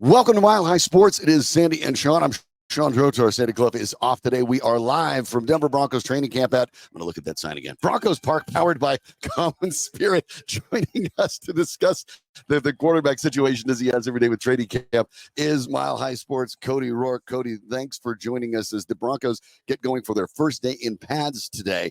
Welcome to Mile High Sports. It is Sandy and Shawn. I'm Shawn Drotar. Sandy Clough is off today. We are live from Denver Broncos training camp at, I'm going to look at that sign again, Broncos Park, powered by Common Spirit. Joining us to discuss the quarterback situation as he has every day with training camp is Mile High Sports' Cody Roark. Cody, thanks for joining us as the Broncos get going for their first day in pads today.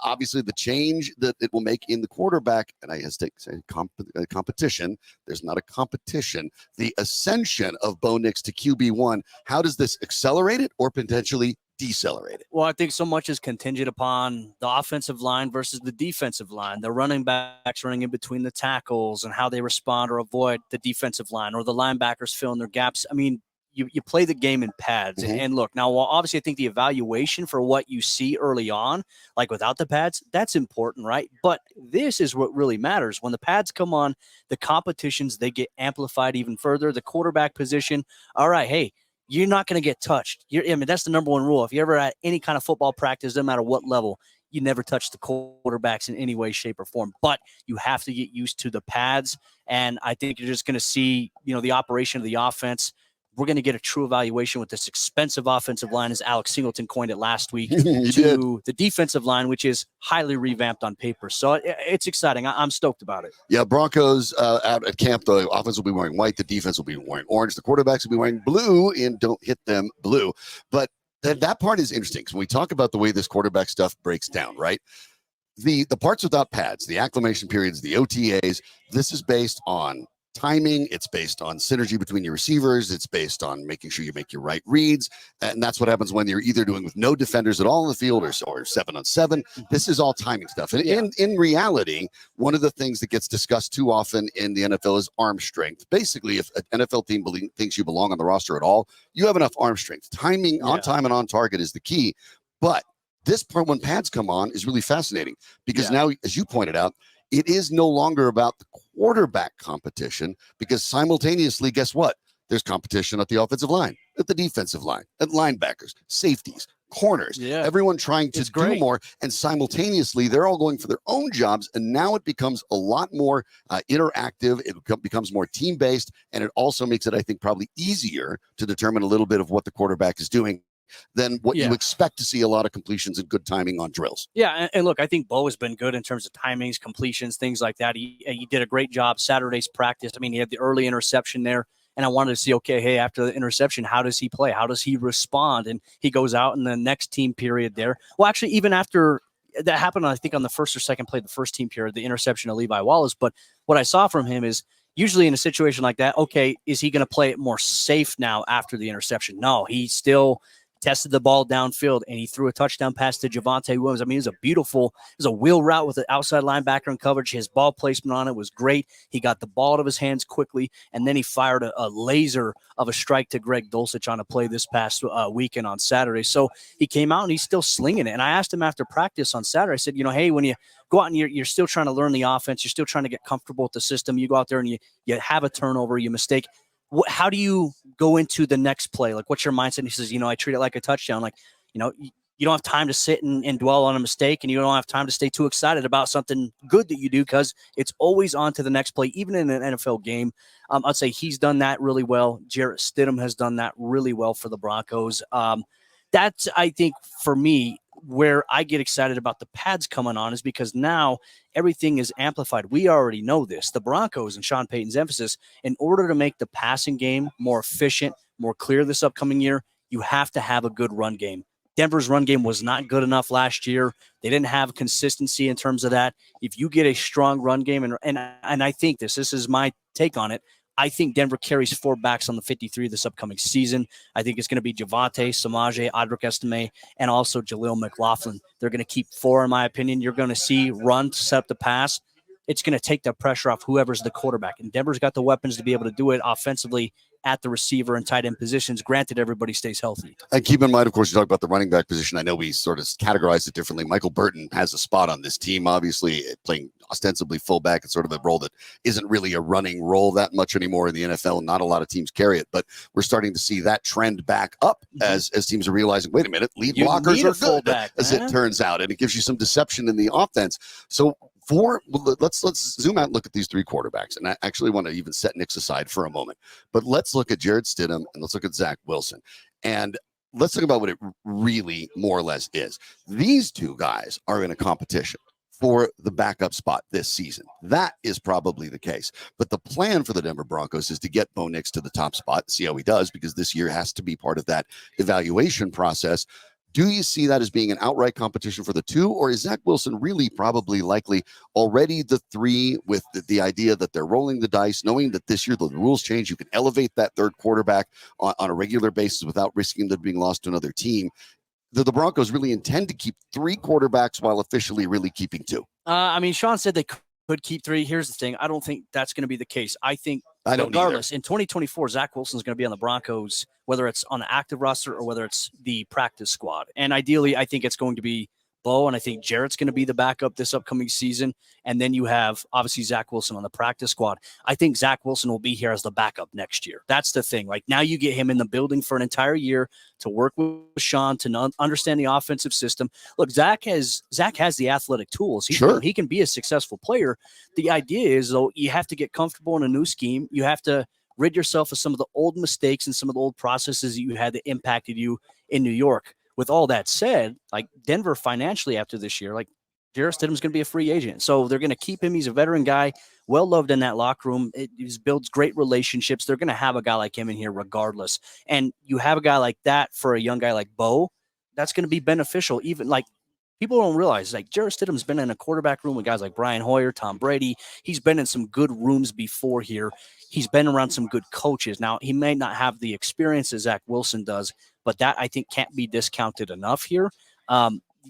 Obviously, the change that it will make in the quarterback, and I hesitate to say competition, there's not a competition, the ascension of Bo Nix to QB1. How does this accelerate it or potentially decelerate it? Well, I think so much is contingent upon the offensive line versus the defensive line, the running backs running in between the tackles and how they respond or avoid the defensive line, or the linebackers filling their gaps. I mean, you play the game in pads. Mhm. And look, now, while obviously I think the evaluation for what you see early on, like without the pads, that's important, right? But this is what really matters. When the pads come on, the competitions, they get amplified even further. The quarterback position, all right, hey, you're not going to get touched. That's the number one rule. If you ever at any kind of football practice, no matter what level, you never touch the quarterbacks in any way, shape, or form. But you have to get used to the pads, and I think you're just going to see, the operation of the offense. We're going to get a true evaluation with this expensive offensive line, as Alex Singleton coined it last week, to the defensive line, which is highly revamped on paper. So it's exciting. I'm stoked about it. Yeah, Broncos out at camp, the offense will be wearing white, the defense will be wearing orange, the quarterbacks will be wearing blue, and don't hit them blue. But that part is interesting because when we talk about the way this quarterback stuff breaks down, right? The parts without pads, the acclimation periods, the OTAs, this is based on timing. It's based on synergy between your receivers. It's based on making sure you make your right reads. And that's what happens when you're either doing with no defenders at all in the field or 7-on-7. This is all timing stuff. And in reality, one of the things that gets discussed too often in the NFL is arm strength. Basically, if an NFL team thinks you belong on the roster at all, you have enough arm strength. Timing, on time and on target is the key. But this part, when pads come on, is really fascinating because now, as you pointed out, it is no longer about the quarterback competition because simultaneously, guess what? There's competition at the offensive line, at the defensive line, at linebackers, safeties, corners, everyone trying to do more. And simultaneously, they're all going for their own jobs. And now it becomes a lot more interactive. It becomes more team-based. And it also makes it, I think, probably easier to determine a little bit of what the quarterback is doing than what you expect to see a lot of completions and good timing on drills. Yeah, and look, I think Bo has been good in terms of timings, completions, things like that. He did a great job Saturday's practice. I mean, he had the early interception there, and I wanted to see, okay, hey, after the interception, how does he play? How does he respond? And he goes out in the next team period there. Well, actually, even after that happened, I think on the first or second play, the first team period, the interception of Levi Wallace. But what I saw from him is, usually in a situation like that, okay, is he going to play it more safe now after the interception? No, he still tested the ball downfield, and he threw a touchdown pass to Javonte Williams. I mean, it was a wheel route with an outside linebacker in coverage. His ball placement on it was great. He got the ball out of his hands quickly, and then he fired a laser of a strike to Greg Dulcich on a play this past weekend on Saturday. So he came out, and he's still slinging it. And I asked him after practice on Saturday, I said, hey, when you go out and you're still trying to learn the offense, you're still trying to get comfortable with the system, you go out there and you have a turnover, you mistake, how do you go into the next play? Like, what's your mindset? And he says, I treat it like a touchdown. Like, you don't have time to sit and dwell on a mistake, and you don't have time to stay too excited about something good that you do because it's always on to the next play, even in an NFL game. I'd say he's done that really well. Jarrett Stidham has done that really well for the Broncos. That's, I think, for me, where I get excited about the pads coming on is because now everything is amplified. We already know this. The Broncos and Sean Payton's emphasis, in order to make the passing game more efficient, more clear this upcoming year, you have to have a good run game. Denver's run game was not good enough last year. They didn't have consistency in terms of that. If you get a strong run game, and I think this is my take on it, I think Denver carries 4 backs on the 53 this upcoming season. I think it's going to be Javonte, Samaje, Audric Estime, and also Jaleel McLaughlin. They're going to keep 4, in my opinion. You're going to see run to set up the pass. It's going to take the pressure off whoever's the quarterback. And Denver's got the weapons to be able to do it offensively at the receiver and tight end positions. Granted, everybody stays healthy. And keep in mind, of course, you talk about the running back position. I know we sort of categorized it differently. Michael Burton has a spot on this team, obviously playing ostensibly fullback. It's sort of a role that isn't really a running role that much anymore in the NFL. Not a lot of teams carry it, but we're starting to see that trend back up as teams are realizing, wait a minute, lead blockers are good, as it turns out. And it gives you some deception in the offense. So let's zoom out and look at these three quarterbacks. And I actually want to even set Nix aside for a moment. But let's look at Jarrett Stidham and let's look at Zach Wilson. And let's talk about what it really more or less is. These two guys are in a competition for the backup spot this season. That is probably the case. But the plan for the Denver Broncos is to get Bo Nix to the top spot, see how he does, because this year has to be part of that evaluation process. Do you see that as being an outright competition for the two, or is Zach Wilson really probably likely already the three with the idea that they're rolling the dice, knowing that this year the rules change, you can elevate that third quarterback on a regular basis without risking them being lost to another team? The Broncos really intend to keep three quarterbacks while officially really keeping two. I mean, Shawn said they could keep three. Here's the thing. I don't think that's going to be the case. I think regardless, in 2024, Zach Wilson is going to be on the Broncos, whether it's on the active roster or whether it's the practice squad. And ideally, I think it's going to be Bo, and I think Jarrett's going to be the backup this upcoming season. And then you have, obviously, Zach Wilson on the practice squad. I think Zach Wilson will be here as the backup next year. That's the thing. Like, now you get him in the building for an entire year to work with Shawn, to understand the offensive system. Look, Zach has the athletic tools. He can be a successful player. The idea is, though, you have to get comfortable in a new scheme. You have to rid yourself of some of the old mistakes and some of the old processes that you had that impacted you in New York. With all that said, like, Denver financially after this year, like, Jarrett Stidham's going to be a free agent. So they're going to keep him. He's a veteran guy, well-loved in that locker room. He builds great relationships. They're going to have a guy like him in here regardless. And you have a guy like that for a young guy like Bo, that's going to be beneficial. Even, like, people don't realize, like, Jarrett Stidham's been in a quarterback room with guys like Brian Hoyer, Tom Brady. He's been in some good rooms before here. He's been around some good coaches. Now, he may not have the experience that Zach Wilson does, but that, I think, can't be discounted enough here.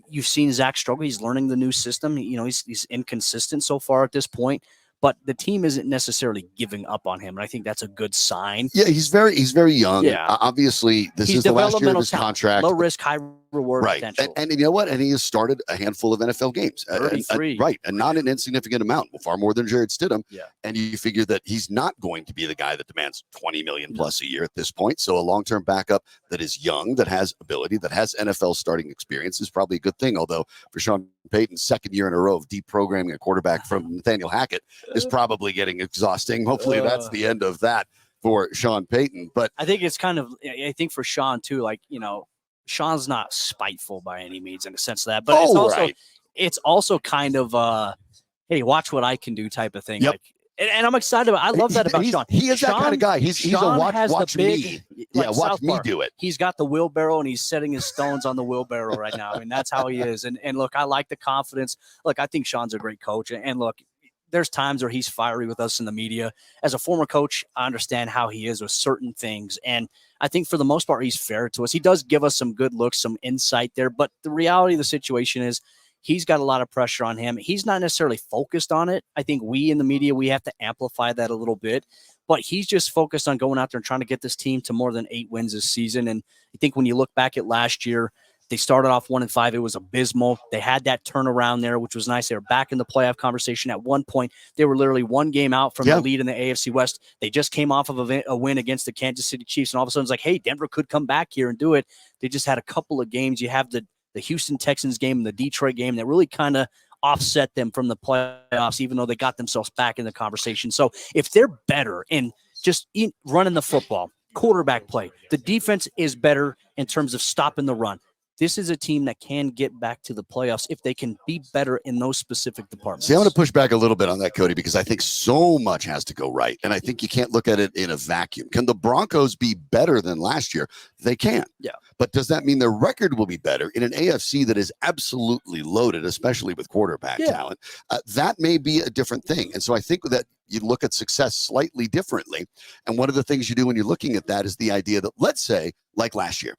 You've seen Zach struggle. He's learning the new system. You know, he's inconsistent so far at this point, but the team isn't necessarily giving up on him. And I think that's a good sign. Yeah, he's very young. Yeah. Obviously, this is the last year of his contract. Low risk, high reward potential. And you know what? And he has started a handful of NFL games. 33. Right. And not an insignificant amount, far more than Jarrett Stidham. Yeah. And you figure that he's not going to be the guy that demands $20 million plus a year at this point. So a long-term backup that is young, that has ability, that has NFL starting experience is probably a good thing. Although for Sean Payton's second year in a row of deprogramming a quarterback from Nathaniel Hackett is probably getting exhausting. Hopefully that's the end of that for Sean Payton. But I think it's kind of, I think for Shawn too, like, you know, Sean's not spiteful by any means in the sense of that, but it's also kind of hey, watch what I can do type of thing. Yep. Like, and I'm excited about. I love that about Shawn. He is that kind of guy. He's a watch me. Like watch me do it. He's got the wheelbarrow and he's setting his stones on the wheelbarrow right now. I mean, that's how he is. And look, I like the confidence. Look, I think Shawn's a great coach. And look, there's times where he's fiery with us in the media. As a former coach, I understand how he is with certain things. And I think for the most part, he's fair to us. He does give us some good looks, some insight there. But the reality of the situation is he's got a lot of pressure on him. He's not necessarily focused on it. I think we in the media, we have to amplify that a little bit. But he's just focused on going out there and trying to get this team to more than 8 wins this season. And I think when you look back at last year, they started off 1-5. It was abysmal. They had that turnaround there, which was nice. They were back in the playoff conversation. At one point, they were literally one game out from the lead in the AFC West. They just came off of a win against the Kansas City Chiefs, and all of a sudden it's like, hey, Denver could come back here and do it. They just had a couple of games. You have the Houston Texans game and the Detroit game that really kind of offset them from the playoffs, even though they got themselves back in the conversation. So if they're better in just running the football, quarterback play, the defense is better in terms of stopping the run. This is a team that can get back to the playoffs if they can be better in those specific departments. See, I want to push back a little bit on that, Cody, because I think so much has to go right. And I think you can't look at it in a vacuum. Can the Broncos be better than last year? They can. Yeah. But does that mean their record will be better in an AFC that is absolutely loaded, especially with quarterback talent? That may be a different thing. And so I think that you look at success slightly differently. And one of the things you do when you're looking at that is the idea that, let's say, like last year,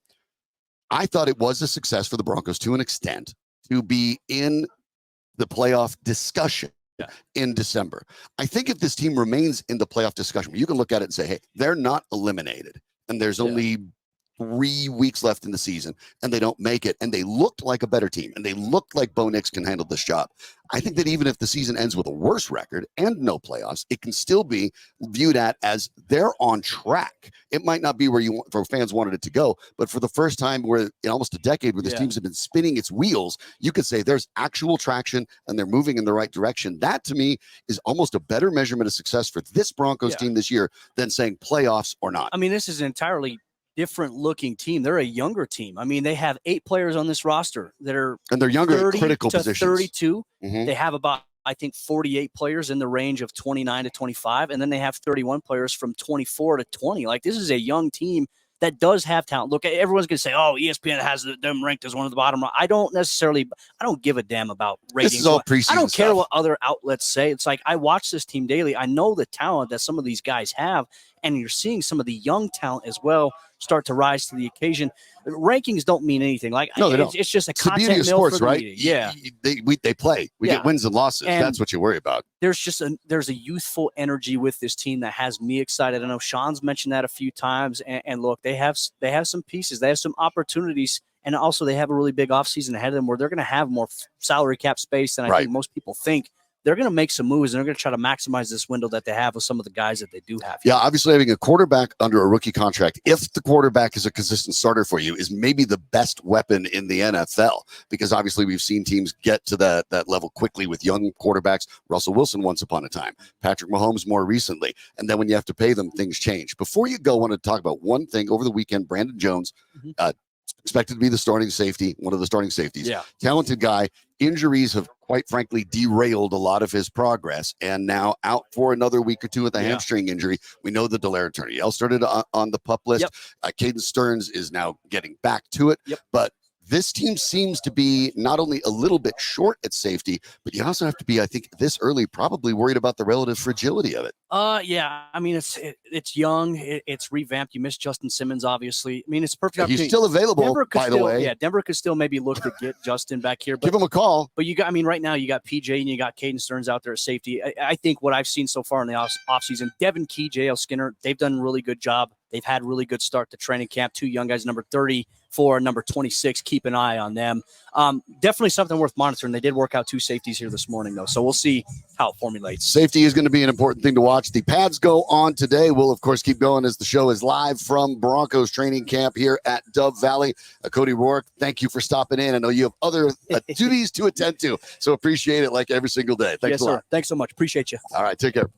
I thought it was a success for the Broncos to an extent to be in the playoff discussion in December. I think if this team remains in the playoff discussion, you can look at it and say, hey, they're not eliminated. And there's only 3 weeks left in the season and they don't make it, and they looked like a better team, and they looked like Bo Nix can handle this job, I think that even if the season ends with a worse record and no playoffs, it can still be viewed at as they're on track. It might not be where you want, for fans wanted it to go, but for the first time where in almost a decade where this teams have been spinning its wheels, you could say there's actual traction and they're moving in the right direction. That to me is almost a better measurement of success for this Broncos team this year than saying playoffs or not. I mean, this is an entirely different looking team. They're a younger team. I mean, they have 8 players on this roster that are, and they're younger in critical to positions. 32. They have about, I think, 48 players in the range of 29 to 25. And then they have 31 players from 24 to 20. Like, this is a young team that does have talent. Look, everyone's going to say, oh, ESPN has them ranked as one of the bottom. I don't give a damn about ratings. This is all preseason I don't care stuff. what other outlets say. It's like, I watch this team daily. I know the talent that some of these guys have, and you're seeing some of the young talent as well start to rise to the occasion. Rankings don't mean anything. Like, no, they don't. It's just a content beauty of mill sports, for the right? media. Yeah. They play. We get wins and losses. And that's what you worry about. There's a youthful energy with this team that has me excited. I know Shawn's mentioned that a few times. And look, they have some pieces. They have some opportunities. And also they have a really big offseason ahead of them where they're going to have more salary cap space than I think most people think. They're going to make some moves, and they're going to try to maximize this window that they have with some of the guys that they do have. Yeah, obviously having a quarterback under a rookie contract, if the quarterback is a consistent starter for you, is maybe the best weapon in the NFL, because obviously we've seen teams get to that level quickly with young quarterbacks. Russell Wilson once upon a time, Patrick Mahomes more recently, and then when you have to pay them, things change. Before you go, I want to talk about one thing. Over the weekend, Brandon Jones, expected to be the starting safety, one of the starting safeties. Yeah. Talented guy. Injuries have, quite frankly, derailed a lot of his progress, and now out for another week or two with a hamstring injury. We know the Delaire Turner started on the PUP list. Caden Stearns is now getting back to it. But this team seems to be not only a little bit short at safety, but you also have to be, I think, this early, probably worried about the relative fragility of it. Yeah. I mean, it's young. It's revamped. You missed Justin Simmons, obviously. I mean, it's perfect. He's still available, by the way. Yeah, Denver could still maybe look to get Justin back here. But, give him a call. But right now you got PJ and you got Caden Stearns out there at safety. I think what I've seen so far in the offseason, Devin Key, J.L. Skinner, they've done a really good job. They've had really good start to training camp. 2 young guys, number 34, number 26. Keep an eye on them. Definitely something worth monitoring. They did work out 2 safeties here this morning, though, so we'll see how it formulates. Safety is going to be an important thing to watch. The pads go on today. We'll, of course, keep going as the show is live from Broncos training camp here at Dove Valley. Cody Roark, thank you for stopping in. I know you have other duties to attend to, so appreciate it like every single day. Thanks a lot. Sir. Thanks so much. Appreciate you. All right, take care.